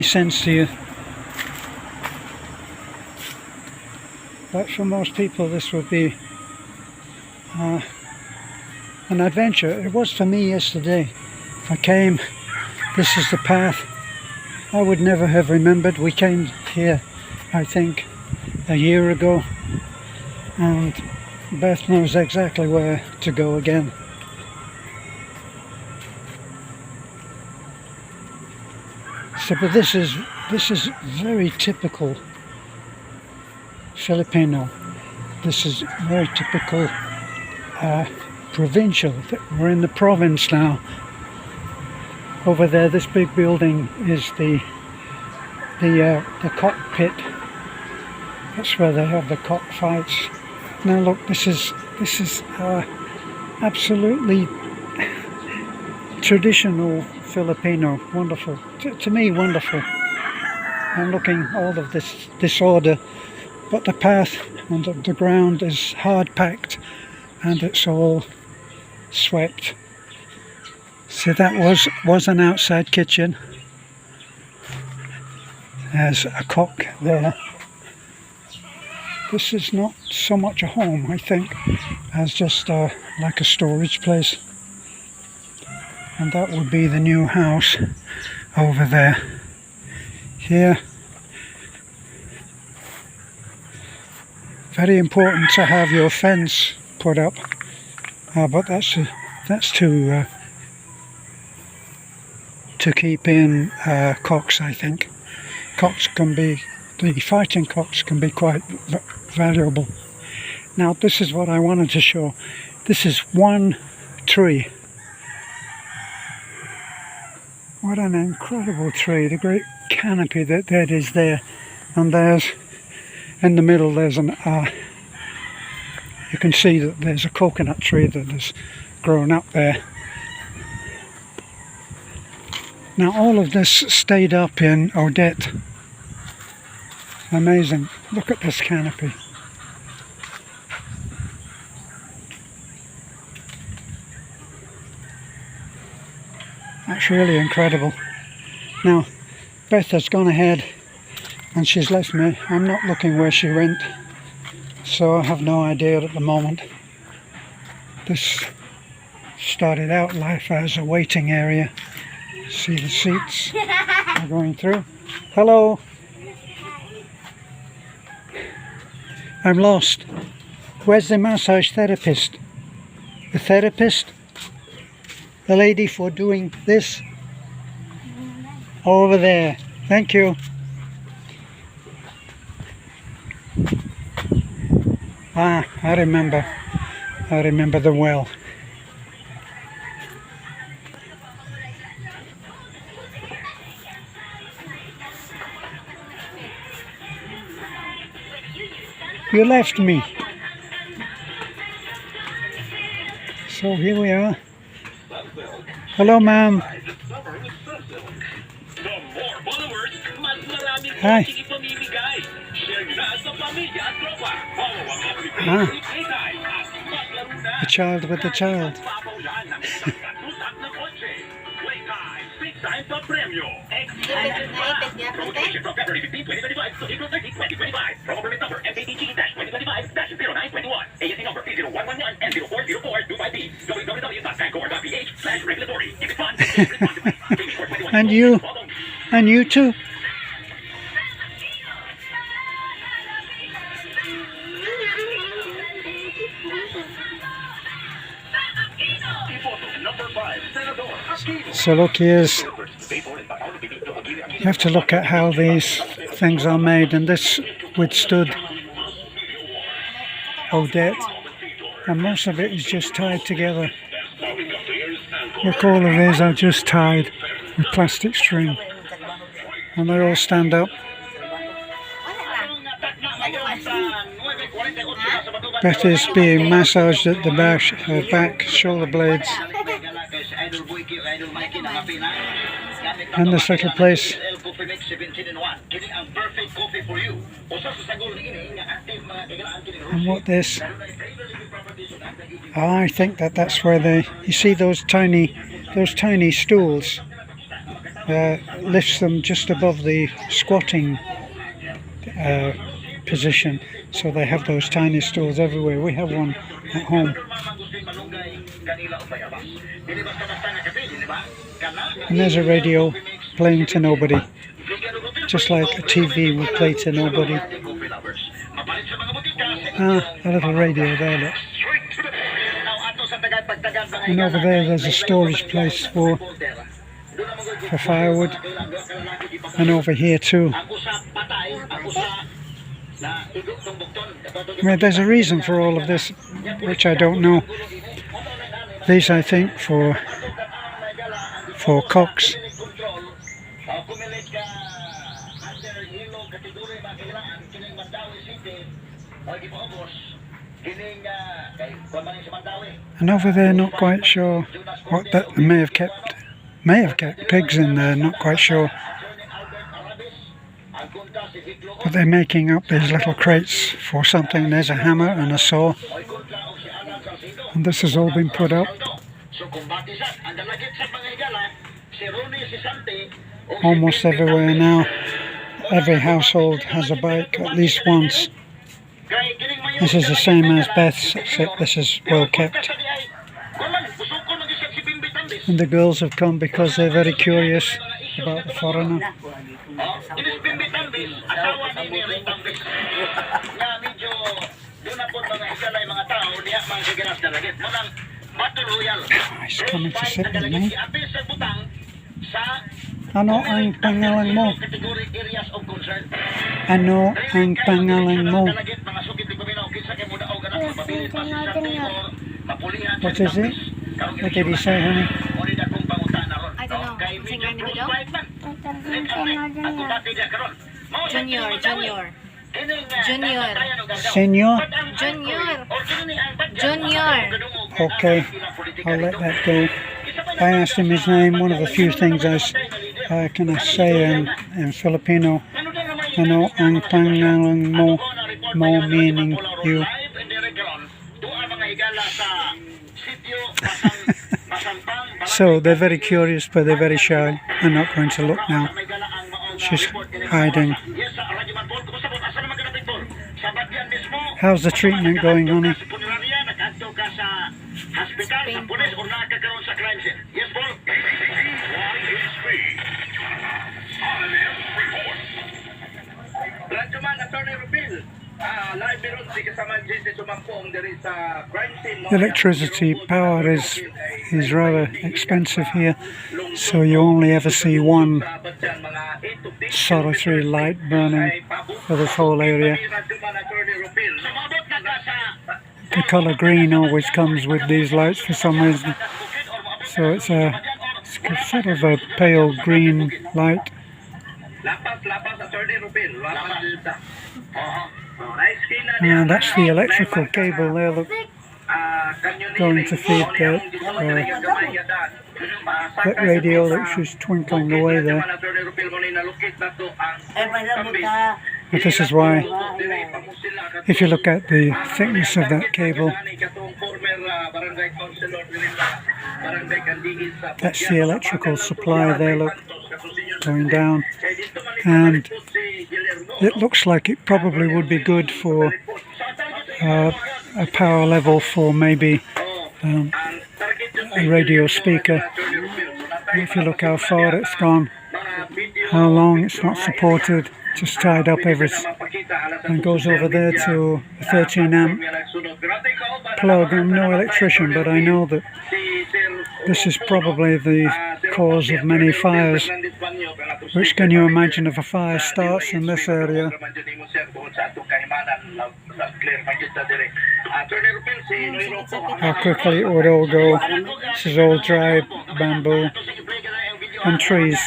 sense to you, but for most people this would be an adventure. It was for me yesterday. If I came, this is the path I would never have remembered. We came here, I think, a year ago, and Beth knows exactly where to go again. So, but this is very typical Filipino. This is very typical provincial. We're in the province now. Over there, this big building is the cockpit. That's where they have the cockfights. Now look, this is absolutely traditional Filipino. Wonderful. To me, wonderful. I'm looking all of this disorder, but the path and the ground is hard packed, and it's all swept. So that was an outside kitchen. There's a cock there. This is not so much a home, I think, as just like a storage place. And that would be the new house over there. Here, very important to have your fence put up, but that's to keep in cocks, I think. The fighting cocks can be quite valuable. Now this is what I wanted to show. This is one tree. What an incredible tree, the great canopy that is there. And there's, in the middle, there's you can see that there's a coconut tree that has grown up there. Now all of this stayed up in Odette. Amazing. Look at this canopy. That's really incredible. Now, Beth has gone ahead and she's left me. I'm not looking where she went, so I have no idea at the moment. This started out life as a waiting area. See the seats are going through. Hello. I'm lost. Where's the massage therapist? The therapist? The lady for doing this? Over there. Thank you. Ah, I remember the well. You left me. So here we are. Hello, ma'am. Hi. A child with a child. Promotion from February 15, 2025 to April 30, 2025. Promo permit number MAPT-2025-0921. ASC number 30111 and 040425B. www.bancor.ph/regulatory. If it's fun, responsibly. And you too. So look, here's, you have to look at how these things are made, and this withstood Odette, and most of it is just tied together. Look, all of these are just tied with plastic string, and they all stand up. Beth is being massaged at the back, her back, shoulder blades. And this little place. And what this? I think that's where you see those tiny stools. lifts them just above the squatting position, so they have those tiny stools everywhere. We have one at home, and there's a radio playing to nobody, just like a TV would play to nobody. A little radio there, look. And over there's a storage place for firewood, and over here too. I mean, there's a reason for all of this, which I don't know. These, I think, for cocks. And over there, not quite sure what that may have kept pigs in there, not quite sure. But they're making up these little crates for something. There's a hammer and a saw, and this has all been put up. Almost everywhere now, every household has a bike at least once. This is the same as Beth's, except this is well kept. And the girls have come because they're very curious about the foreigner. He's coming to sit with me. Ano ang pangalan mo? Ano ang pangalan mo? What is it? What did he say, honey? I don't know. Sing nga nito? Junior. Senior? Junior. Okay, I'll let that go. I asked him his name. One of the few things I can say in Filipino, ano ang pangalan mo, meaning you. So they're very curious, but they're very shy. I'm not going to look now. She's hiding. How's the treatment going, honey? Electricity power is rather expensive here, so you only ever see one solitary light burning for this whole area. The colour green always comes with these lights for some reason, so it's sort of a pale green light. And that's the electrical cable there, look, going to feed that radio that she's twinkling away there. But this is why, if you look at the thickness of that cable, that's the electrical supply there, look, going down. And it looks like it probably would be good for a power level for maybe a radio speaker. If you look how far it's gone, how long it's not supported, just tied up and goes over there to a 13 amp plug. I'm no electrician, but I know that this is probably the cause of many fires. Which, can you imagine if a fire starts in this area? How quickly it would all go. This is all dry bamboo and trees.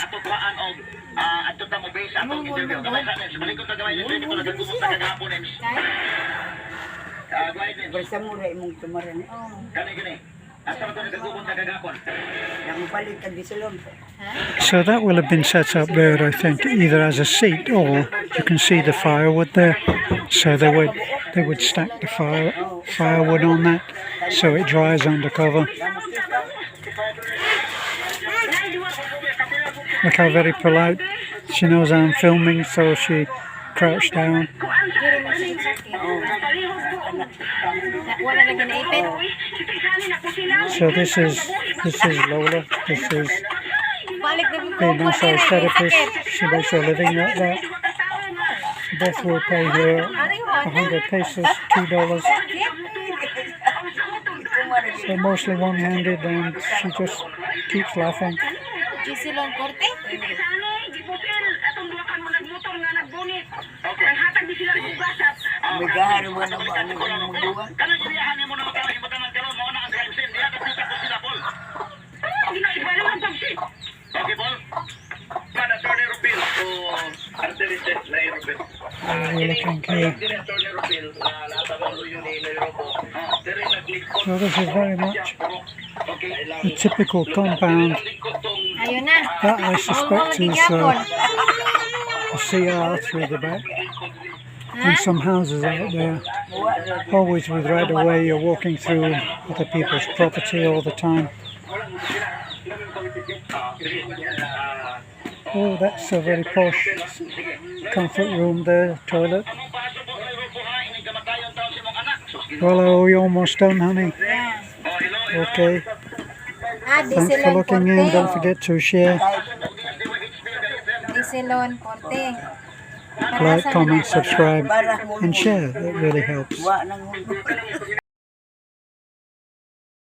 So that will have been set up there, I think, either as a seat, or you can see the firewood there. So they would stack the firewood on that, so it dries under cover. Look how very polite. She knows I'm filming, so she crouched down. Dili man siya sakit. Wala na ginaipit. So this is Lola. This is Balik na the mo massage therapist. She makes her living like that. Beth will pay her 100 pesos, $2. So mostly one-handed, and she just keeps laughing. Gisilon Corte? Megahari mo na ba? Ano yung magbuwan? Kanang ibiyahan mo na magkakahimutangan karon mo na ang crime scene diha kasi tapos sila Paul. Ginaiba naman pagsi. Okay, Paul. Kada attorney Rupil o artist na Rupil. You're looking here. Attorney Rupil na natabalo yun ni Robo. Pero nag-click ko. So this is very much a typical compound Ayun na. that I suspect is a CR through the back. And some houses out there, always with right away. You're walking through other people's property all the time. Oh, that's a very posh comfort room there, toilet. Well, are we almost done, honey? Yeah. Okay. Thanks for Disilon looking in. Don't Corte. forget to share, Disilon Corte. like, comment, subscribe, and share. It really helps. Wa nang